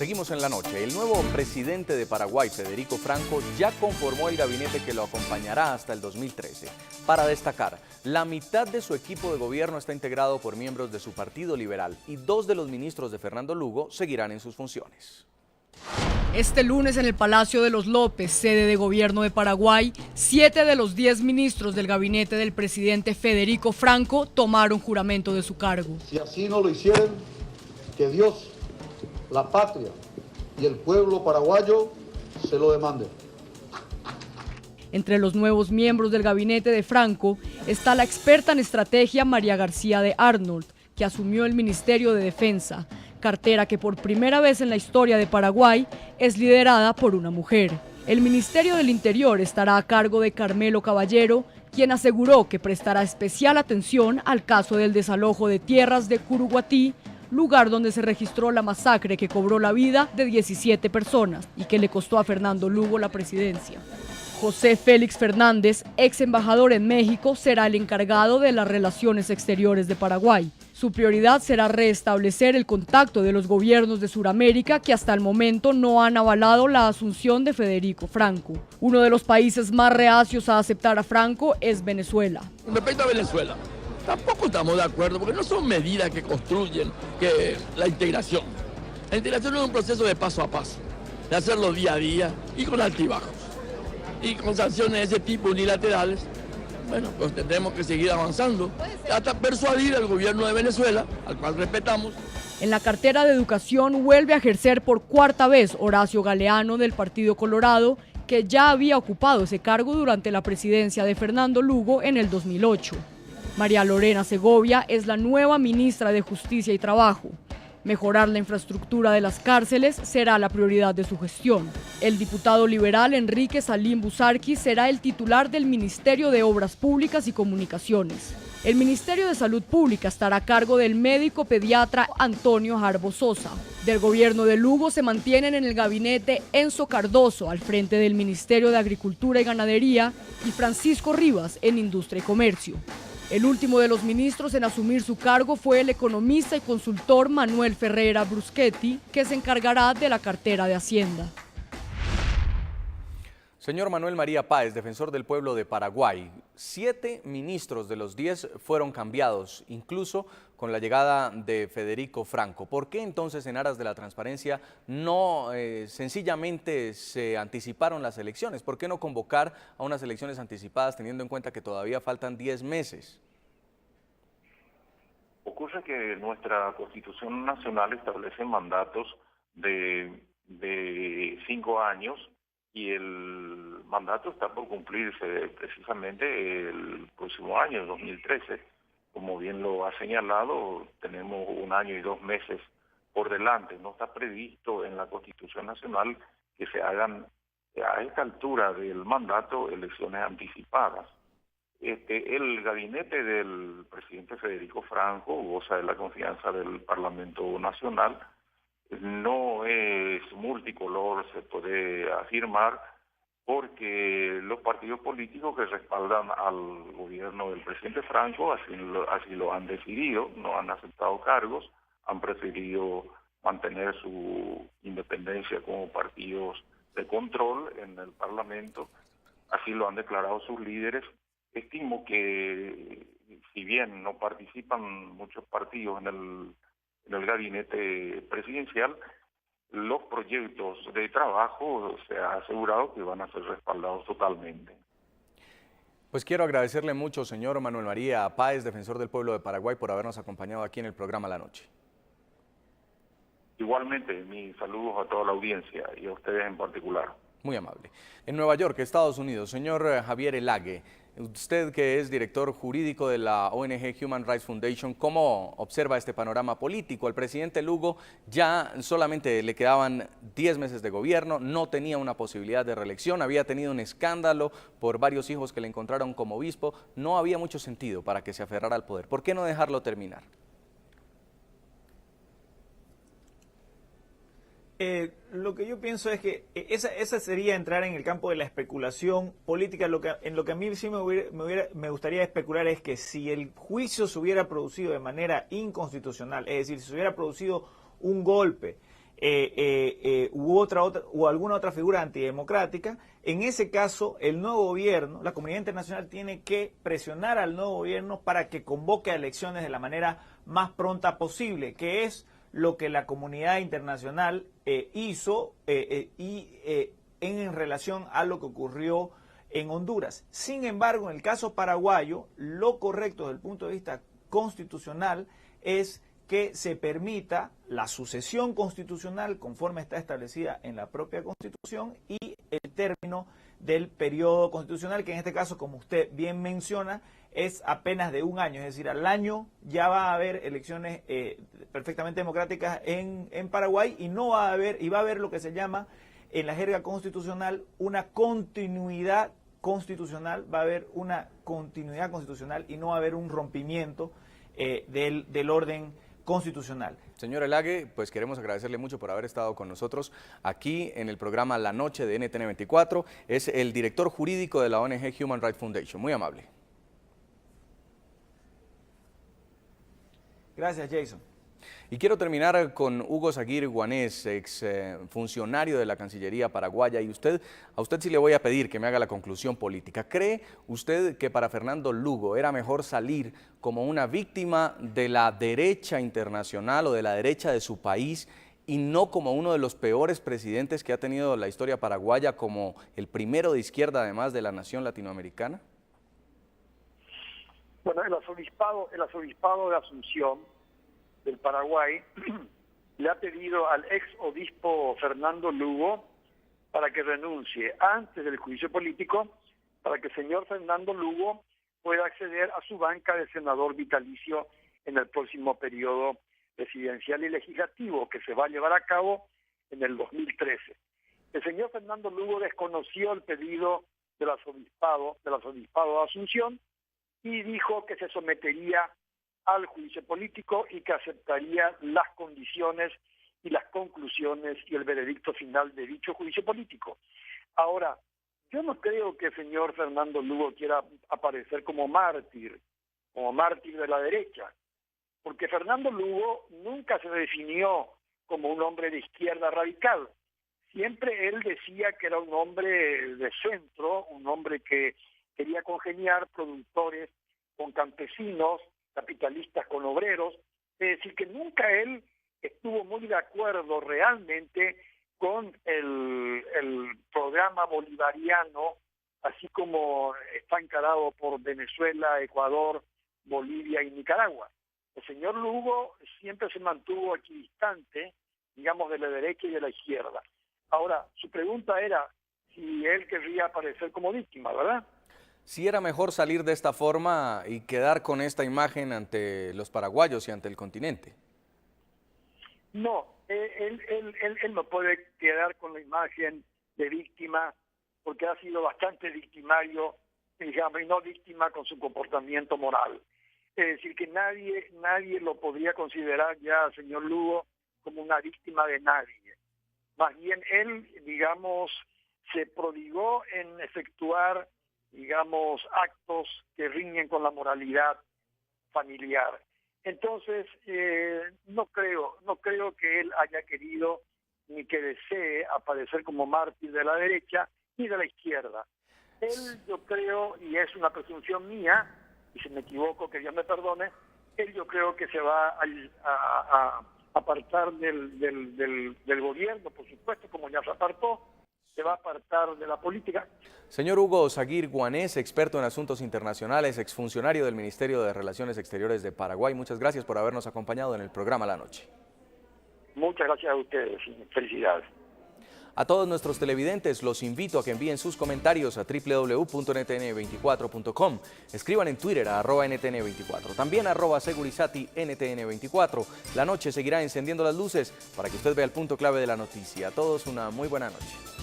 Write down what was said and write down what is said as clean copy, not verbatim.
Seguimos en la noche. El nuevo presidente de Paraguay, Federico Franco, ya conformó el gabinete que lo acompañará hasta el 2013. Para destacar, la mitad de su equipo de gobierno está integrado por miembros de su partido liberal y 2 de los ministros de Fernando Lugo seguirán en sus funciones. Este lunes en el Palacio de los López, sede de gobierno de Paraguay, 7 de los 10 ministros del gabinete del presidente Federico Franco tomaron juramento de su cargo. Si así no lo hicieran, que Dios, la patria y el pueblo paraguayo se lo demanden. Entre los nuevos miembros del gabinete de Franco está la experta en estrategia María García de Arnold, que asumió el Ministerio de Defensa, cartera que por primera vez en la historia de Paraguay es liderada por una mujer. El Ministerio del Interior estará a cargo de Carmelo Caballero, quien aseguró que prestará especial atención al caso del desalojo de tierras de Curuguatí, lugar donde se registró la masacre que cobró la vida de 17 personas y que le costó a Fernando Lugo la presidencia. José Félix Fernández, ex embajador en México, será el encargado de las relaciones exteriores de Paraguay. Su prioridad será restablecer el contacto de los gobiernos de Sudamérica que hasta el momento no han avalado la asunción de Federico Franco. Uno de los países más reacios a aceptar a Franco es Venezuela. Respecto a Venezuela, tampoco estamos de acuerdo porque no son medidas que construyen la integración. La integración es un proceso de paso a paso, de hacerlo día a día y con altibajos. Y con sanciones de ese tipo unilaterales, bueno, pues tendremos que seguir avanzando hasta persuadir al gobierno de Venezuela, al cual respetamos. En la cartera de Educación vuelve a ejercer por cuarta vez Horacio Galeano del Partido Colorado, que ya había ocupado ese cargo durante la presidencia de Fernando Lugo en el 2008. María Lorena Segovia es la nueva ministra de Justicia y Trabajo. Mejorar la infraestructura de las cárceles será la prioridad de su gestión. El diputado liberal Enrique Salim Busarqui será el titular del Ministerio de Obras Públicas y Comunicaciones. El Ministerio de Salud Pública estará a cargo del médico pediatra Antonio Jarbo Sosa. Del gobierno de Lugo se mantienen en el gabinete Enzo Cardoso al frente del Ministerio de Agricultura y Ganadería y Francisco Rivas en Industria y Comercio. El último de los ministros en asumir su cargo fue el economista y consultor Manuel Ferreira Bruschetti, que se encargará de la cartera de Hacienda. Señor Manuel María Páez, defensor del pueblo de Paraguay, 7 ministros de los 10 fueron cambiados, incluso con la llegada de Federico Franco. ¿Por qué entonces en aras de la transparencia no sencillamente se anticiparon las elecciones? ¿Por qué no convocar a unas elecciones anticipadas teniendo en cuenta que todavía faltan 10 meses? Ocurre que nuestra Constitución Nacional establece mandatos de 5 años y el mandato está por cumplirse precisamente el próximo año, 2013. Como bien lo ha señalado, tenemos 1 año y 2 meses por delante. No está previsto en la Constitución Nacional que se hagan a esta altura del mandato elecciones anticipadas. El gabinete del presidente Federico Franco goza de la confianza del Parlamento Nacional. No es multicolor, se puede afirmar, porque los partidos políticos que respaldan al gobierno del presidente Franco así lo han decidido, no han aceptado cargos, han preferido mantener su independencia como partidos de control en el Parlamento, así lo han declarado sus líderes. Estimo que si bien no participan muchos partidos en el gabinete presidencial, los proyectos de trabajo se ha asegurado que van a ser respaldados totalmente. Pues quiero agradecerle mucho, señor Manuel María Páez, defensor del pueblo de Paraguay, por habernos acompañado aquí en el programa La Noche. Igualmente, mis saludos a toda la audiencia y a ustedes en particular. Muy amable. En Nueva York, Estados Unidos, señor Javier Elague, usted que es director jurídico de la ONG Human Rights Foundation, ¿cómo observa este panorama político? Al presidente Lugo ya solamente le quedaban 10 meses de gobierno, no tenía una posibilidad de reelección, había tenido un escándalo por varios hijos que le encontraron como obispo, no había mucho sentido para que se aferrara al poder. ¿Por qué no dejarlo terminar? Lo que yo pienso es que esa sería entrar en el campo de la especulación política. En lo que a mí sí me gustaría especular es que si el juicio se hubiera producido de manera inconstitucional, es decir, si se hubiera producido un golpe u alguna otra figura antidemocrática. En ese caso, el nuevo gobierno, la comunidad internacional tiene que presionar al nuevo gobierno para que convoque a elecciones de la manera más pronta posible, que es lo que la comunidad internacional hizo en relación a lo que ocurrió en Honduras. Sin embargo, en el caso paraguayo, lo correcto desde el punto de vista constitucional es que se permita la sucesión constitucional conforme está establecida en la propia Constitución y el término del periodo constitucional, que en este caso, como usted bien menciona, es apenas de un año, es decir, al año ya va a haber elecciones perfectamente democráticas en Paraguay y va a haber lo que se llama en la jerga constitucional una continuidad constitucional, va a haber una continuidad constitucional y no va a haber un rompimiento del orden constitucional. Señor Elhague, pues queremos agradecerle mucho por haber estado con nosotros aquí en el programa La Noche de NTN 24. Es el director jurídico de la ONG Human Rights Foundation. Muy amable. Gracias, Jason. Y quiero terminar con Hugo Zaguir Guanés, ex funcionario de la Cancillería paraguaya, y a usted sí le voy a pedir que me haga la conclusión política. ¿Cree usted que para Fernando Lugo era mejor salir como una víctima de la derecha internacional o de la derecha de su país y no como uno de los peores presidentes que ha tenido la historia paraguaya, como el primero de izquierda además de la nación latinoamericana? Bueno, el arzobispado de Asunción del Paraguay le ha pedido al ex obispo Fernando Lugo para que renuncie antes del juicio político, para que el señor Fernando Lugo pueda acceder a su banca de senador vitalicio en el próximo periodo presidencial y legislativo que se va a llevar a cabo en el 2013. El señor Fernando Lugo desconoció el pedido del arzobispado de Asunción y dijo que se sometería al juicio político y que aceptaría las condiciones y las conclusiones y el veredicto final de dicho juicio político. Ahora, yo no creo que el señor Fernando Lugo quiera aparecer como mártir de la derecha, porque Fernando Lugo nunca se definió como un hombre de izquierda radical. Siempre él decía que era un hombre de centro, un hombre que quería congeniar productores con campesinos, capitalistas con obreros, es decir, que nunca él estuvo muy de acuerdo realmente con el programa bolivariano, así como está encarado por Venezuela, Ecuador, Bolivia y Nicaragua. El señor Lugo siempre se mantuvo equidistante, digamos, de la derecha y de la izquierda. Ahora, su pregunta era si él querría aparecer como víctima, ¿verdad? ¿Sí era mejor salir de esta forma y quedar con esta imagen ante los paraguayos y ante el continente? No, él no puede quedar con la imagen de víctima porque ha sido bastante victimario, digamos, y no víctima con su comportamiento moral. Es decir, que nadie lo podría considerar ya, señor Lugo, como una víctima de nadie. Más bien él, digamos, se prodigó en efectuar, digamos, actos que riñen con la moralidad familiar. Entonces, no creo que él haya querido ni que desee aparecer como mártir de la derecha ni de la izquierda. Él, yo creo, y es una presunción mía, y si me equivoco, que Dios me perdone, él yo creo que se va a apartar del gobierno, por supuesto, como ya se apartó, se va a apartar de la política. Señor Hugo Zaguir Guanés, experto en asuntos internacionales, exfuncionario del Ministerio de Relaciones Exteriores de Paraguay, muchas gracias por habernos acompañado en el programa La Noche. Muchas gracias a ustedes, felicidades. A todos nuestros televidentes los invito a que envíen sus comentarios a www.ntn24.com. Escriban en Twitter a @ntn24, también a @segurizati_ntn24. La noche seguirá encendiendo las luces para que usted vea el punto clave de la noticia. A todos una muy buena noche.